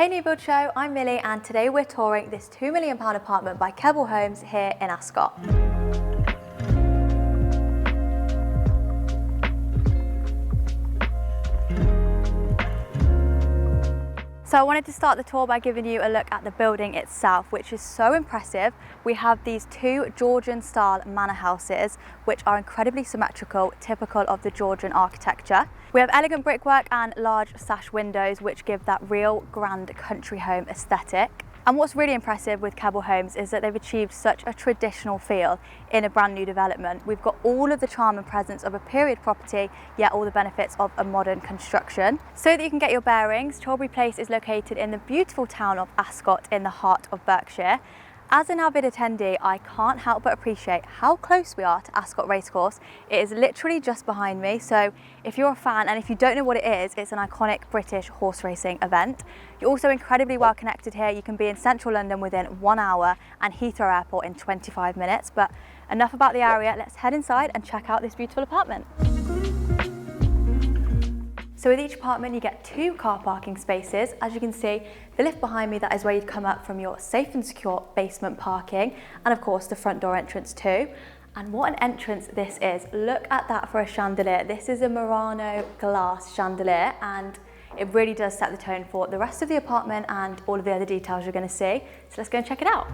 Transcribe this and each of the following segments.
Hey New Build Show, I'm Millie and today we're touring this £2 million apartment by Kebbell Homes here in Ascot. So I wanted to start the tour by giving you a look at the building itself, which is so impressive. We have these two Georgian-style manor houses, which are incredibly symmetrical, typical of the Georgian architecture. We have elegant brickwork and large sash windows, which give that real grand country home aesthetic. And what's really impressive with Kebbell Homes is that they've achieved such a traditional feel in a brand new development. We've got all of the charm and presence of a period property, yet all the benefits of a modern construction. So that you can get your bearings, Tilbury Place is located in the beautiful town of Ascot in the heart of Berkshire. As an avid attendee, I can't help but appreciate how close we are to Ascot Racecourse. It is literally just behind me, so if you're a fan and if you don't know what it is, it's an iconic British horse racing event. You're also incredibly well connected here. You can be in central London within 1 hour and Heathrow Airport in 25 minutes. But enough about the area, let's head inside and check out this beautiful apartment. So with each apartment, you get 2 car parking spaces. As you can see, the lift behind me, that is where you'd come up from your safe and secure basement parking, and of course the front door entrance too. And what an entrance this is. Look at that for a chandelier. This is a Murano glass chandelier, and it really does set the tone for the rest of the apartment and all of the other details you're going to see. So let's go and check it out.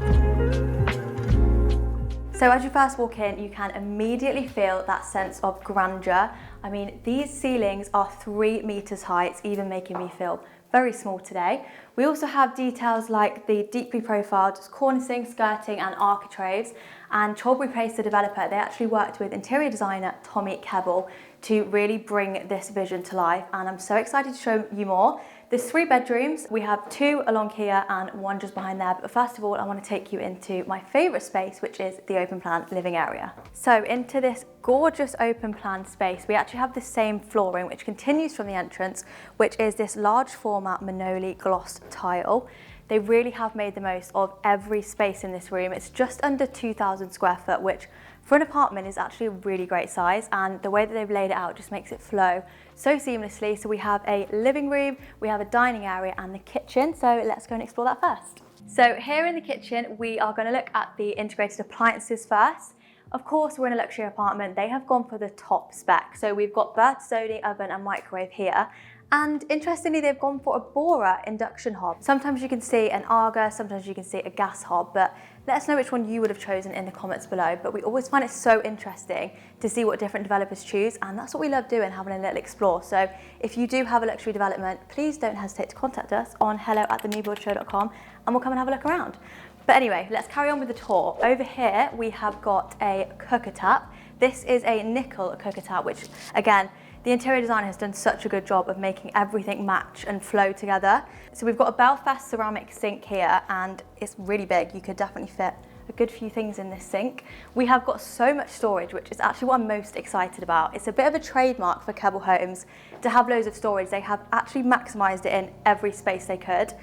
So as you first walk in, you can immediately feel that sense of grandeur. I mean, these ceilings are 3 meters high. It's even making me feel very small today. We also have details like the deeply profiled cornicing, skirting and architraves. And Tilbury Place, the developer, they actually worked with interior designer Tommy Kebbell to really bring this vision to life. And I'm so excited to show you more. There's 3 bedrooms. We have 2 along here and 1 just behind there. But first of all, I want to take you into my favorite space, which is the open plan living area. So into this gorgeous open plan space, we actually have the same flooring, which continues from the entrance, which is this large format Manoli gloss tile. They really have made the most of every space in this room. It's just under 2,000 square foot, which for an apartment is actually a really great size, and the way that they've laid it out just makes it flow so seamlessly. So we have a living room, we have a dining area and the kitchen. So let's go and explore that first. So here in the kitchen, we are going to look at the integrated appliances first. Of course, we're in a luxury apartment. They have gone for the top spec. So we've got Bertozoni oven and microwave here. And interestingly, they've gone for a Bora induction hob. Sometimes you can see an Arga, sometimes you can see a gas hob, but let us know which one you would have chosen in the comments below. But we always find it so interesting to see what different developers choose, and that's what we love doing, having a little explore. So if you do have a luxury development, please don't hesitate to contact us on hello@thenewbuildshow.com and we'll come and have a look around. But anyway, let's carry on with the tour. Over here, we have got a cooker tap. This is a nickel cooker tap, which again, the interior designer has done such a good job of making everything match and flow together. So we've got a Belfast ceramic sink here, and it's really big. You could definitely fit a good few things in this sink. We have got so much storage, which is actually what I'm most excited about. It's a bit of a trademark for Kebbell Homes to have loads of storage. They have actually maximised it in every space they could.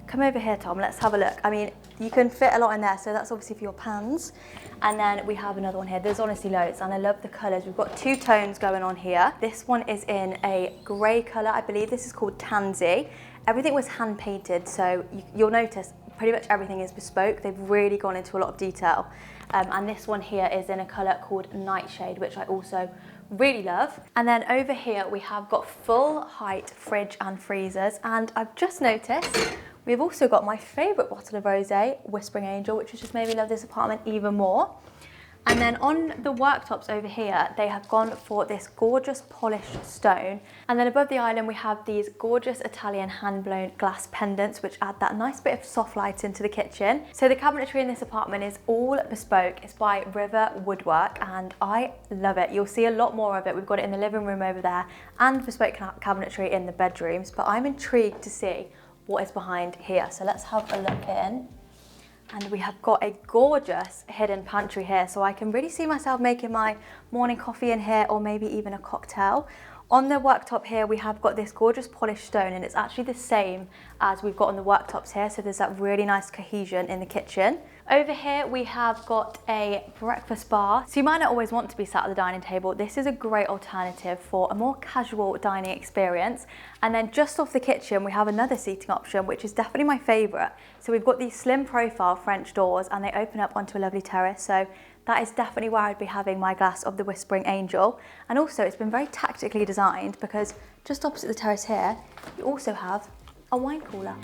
Come over here, Tom, let's have a look. I mean, you can fit a lot in there, so that's obviously for your pans. And then we have another one here. There's honestly loads, and I love the colours. We've got 2 tones going on here. This one is in a grey colour. I believe this is called Tansy. Everything was hand painted, so you'll notice pretty much everything is bespoke. They've really gone into a lot of detail. And this one here is in a colour called Nightshade, which I also really love. And then over here, we have got full height fridge and freezers. And I've just noticed we've also got my favourite bottle of rosé, Whispering Angel, which has just made me love this apartment even more. And then on the worktops over here, they have gone for this gorgeous polished stone. And then above the island, we have these gorgeous Italian hand-blown glass pendants, which add that nice bit of soft light into the kitchen. So the cabinetry in this apartment is all bespoke. It's by River Woodwork, and I love it. You'll see a lot more of it. We've got it in the living room over there and bespoke cabinetry in the bedrooms. But I'm intrigued to see what is behind here. So let's have a look in. And we have got a gorgeous hidden pantry here, so I can really see myself making my morning coffee in here, or maybe even a cocktail. On the worktop here, we have got this gorgeous polished stone, and it's actually the same as we've got on the worktops here, so there's that really nice cohesion in the kitchen. Over here we have got a breakfast bar. So you might not always want to be sat at the dining table. This is a great alternative for a more casual dining experience. And then just off the kitchen we have another seating option, which is definitely my favourite. So we've got these slim profile French doors and they open up onto a lovely terrace. So that is definitely where I'd be having my glass of the Whispering Angel. And also it's been very tactically designed because just opposite the terrace here, you also have a wine cooler.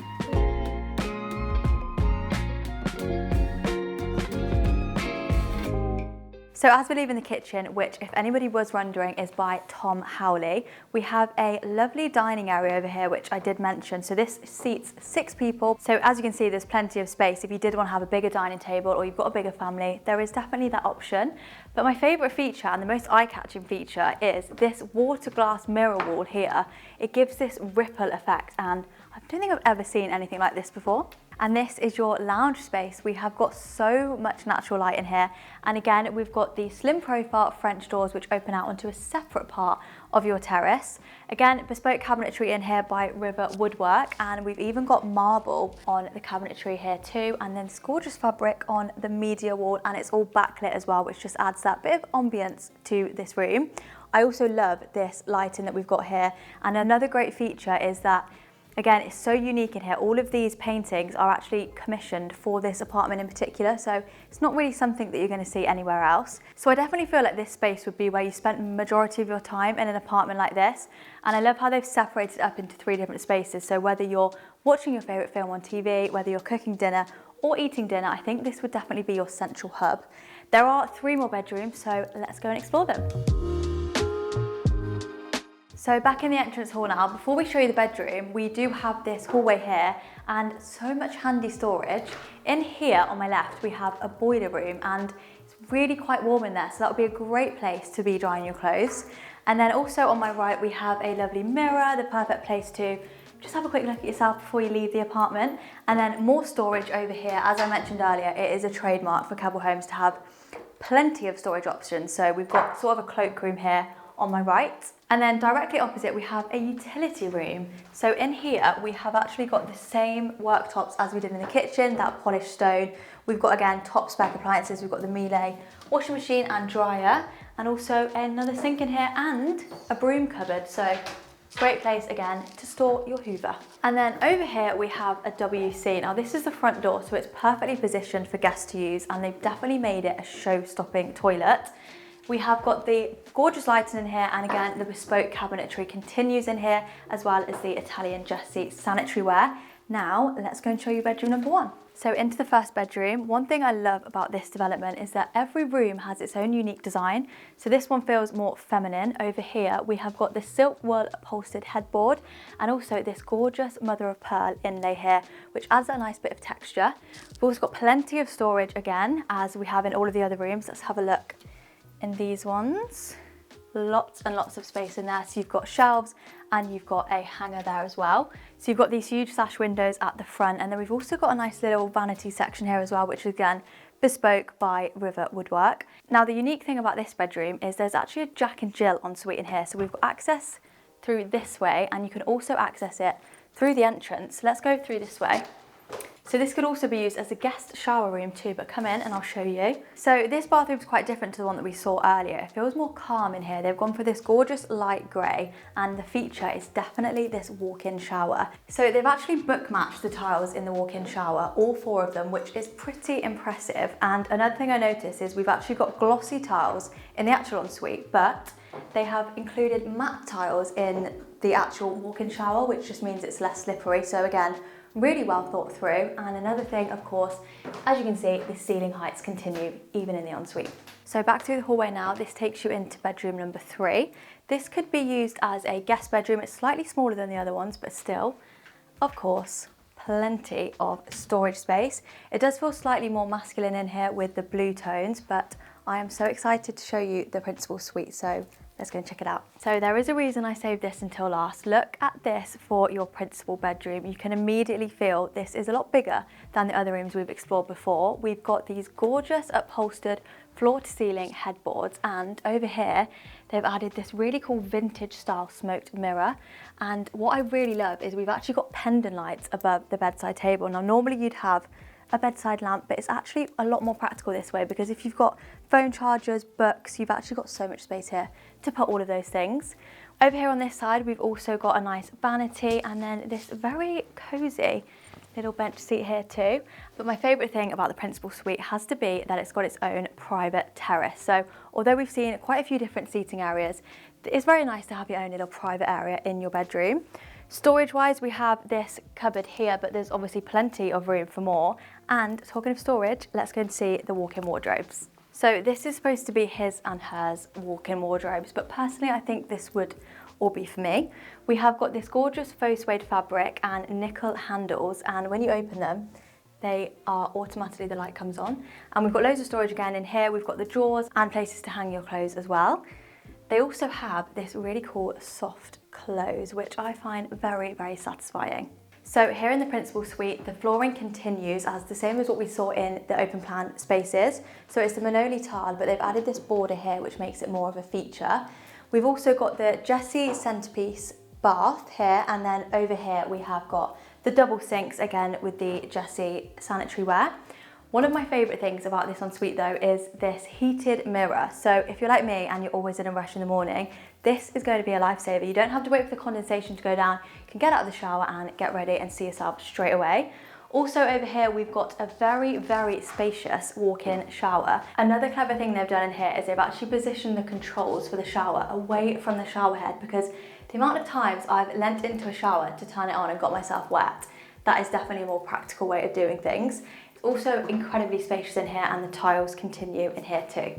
So as we're leaving the kitchen, which if anybody was wondering is by Tom Howley, we have a lovely dining area over here, which I did mention. So this seats 6 people. So as you can see, there's plenty of space. If you did want to have a bigger dining table or you've got a bigger family, there is definitely that option. But my favourite feature and the most eye-catching feature is this water glass mirror wall here. It gives this ripple effect and I don't think I've ever seen anything like this before. And this is your lounge space. We have got so much natural light in here. And again, we've got the slim profile French doors which open out onto a separate part of your terrace. Again, bespoke cabinetry in here by River Woodwork. And we've even got marble on the cabinetry here too. And then this gorgeous fabric on the media wall. And it's all backlit as well, which just adds that bit of ambience to this room. I also love this lighting that we've got here. And another great feature is that again, it's so unique in here. All of these paintings are actually commissioned for this apartment in particular, so it's not really something that you're going to see anywhere else. So I definitely feel like this space would be where you spent the majority of your time in an apartment like this. And I love how they've separated it up into 3 different spaces. So whether you're watching your favourite film on TV, whether you're cooking dinner or eating dinner, I think this would definitely be your central hub. There are 3 more bedrooms, so let's go and explore them. So back in the entrance hall now, before we show you the bedroom, we do have this hallway here and so much handy storage. In here on my left, we have a boiler room and it's really quite warm in there. So that would be a great place to be drying your clothes. And then also on my right, we have a lovely mirror, the perfect place to just have a quick look at yourself before you leave the apartment. And then more storage over here. As I mentioned earlier, it is a trademark for Kebbell Homes to have plenty of storage options. So we've got sort of a cloakroom here on my right. And then directly opposite we have a utility room. So in here we have actually got the same worktops as we did in the kitchen, that polished stone. We've got again top spec appliances, we've got the Millie washing machine and dryer, and also another sink in here and a broom cupboard. So great place again to store your Hoover. And then over here we have a WC. Now this is the front door, so it's perfectly positioned for guests to use and they've definitely made it a show-stopping toilet. We have got the gorgeous lighting in here and again the bespoke cabinetry continues in here as well as the Italian Jessie sanitary ware. Now let's go and show you bedroom number 1. So into the first bedroom, one thing I love about this development is that every room has its own unique design. So this one feels more feminine. Over here we have got this silk wool upholstered headboard and also this gorgeous mother of pearl inlay here which adds a nice bit of texture. We've also got plenty of storage again as we have in all of the other rooms. Let's have a look. In these ones, lots and lots of space in there. So you've got shelves and you've got a hanger there as well. So you've got these huge sash windows at the front and then we've also got a nice little vanity section here as well, which is again bespoke by River Woodwork. Now the unique thing about this bedroom is there's actually a Jack and Jill ensuite in here. So we've got access through this way and you can also access it through the entrance. Let's go through this way. So this could also be used as a guest shower room too, but come in and I'll show you. So this bathroom is quite different to the one that we saw earlier. It feels more calm in here. They've gone for this gorgeous light grey and the feature is definitely this walk-in shower. So they've actually book matched the tiles in the walk-in shower, all 4 of them, which is pretty impressive. And another thing I noticed is we've actually got glossy tiles in the actual ensuite, but they have included matte tiles in the actual walk-in shower, which just means it's less slippery. So again, really well thought through. And another thing, of course, as you can see, the ceiling heights continue even in the ensuite. So back through the hallway now, this takes you into bedroom number 3. This could be used as a guest bedroom. It's slightly smaller than the other ones, but still, of course, plenty of storage space. It does feel slightly more masculine in here with the blue tones, but I am so excited to show you the principal suite. So let's go and check it out. So there is a reason I saved this until last. Look at this for your principal bedroom. You can immediately feel this is a lot bigger than the other rooms we've explored before. We've got these gorgeous upholstered floor to ceiling headboards, and over here they've added this really cool vintage style smoked mirror. And what I really love is we've actually got pendant lights above the bedside table. Now normally you'd have a bedside lamp, but it's actually a lot more practical this way because if you've got phone chargers, books, you've actually got so much space here to put all of those things. Over here on this side, we've also got a nice vanity and then this very cozy little bench seat here too. But my favourite thing about the principal suite has to be that it's got its own private terrace. So although we've seen quite a few different seating areas, it's very nice to have your own little private area in your bedroom. Storage wise, we have this cupboard here, but there's obviously plenty of room for more. And talking of storage, let's go and see the walk-in wardrobes. So this is supposed to be his and hers walk-in wardrobes, but personally I think this would all be for me. We have got this gorgeous faux suede fabric and nickel handles, and when you open them, they are automatically, the light comes on. And we've got loads of storage again in here. We've got the drawers and places to hang your clothes as well. They also have this really cool soft close, which I find very, very satisfying. So here in the principal suite, the flooring continues as the same as what we saw in the open plan spaces. So it's the Manoli tile, but they've added this border here, which makes it more of a feature. We've also got the Jessie centerpiece bath here, and then over here we have got the double sinks again with the Jessie sanitary ware. One of my favourite things about this ensuite though is this heated mirror. So if you're like me and you're always in a rush in the morning, this is going to be a lifesaver. You don't have to wait for the condensation to go down. You can get out of the shower and get ready and see yourself straight away. Also over here, we've got a very, very spacious walk-in shower. Another clever thing they've done in here is they've actually positioned the controls for the shower away from the shower head, because the amount of times I've leant into a shower to turn it on and got myself wet, that is definitely a more practical way of doing things. It's also incredibly spacious in here, and the tiles continue in here too.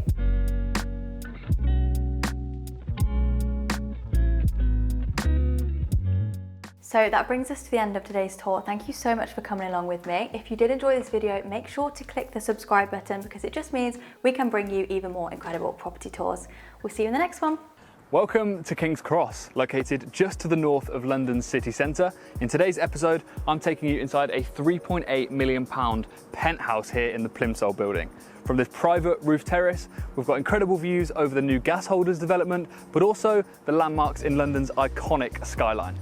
So that brings us to the end of today's tour. Thank you so much for coming along with me. If you did enjoy this video, make sure to click the subscribe button because it just means we can bring you even more incredible property tours. We'll see you in the next one. Welcome to King's Cross, located just to the north of London's city centre. In today's episode, I'm taking you inside a £3.8 million penthouse here in the Plimsoll building. From this private roof terrace, we've got incredible views over the new gas holders development, but also the landmarks in London's iconic skyline.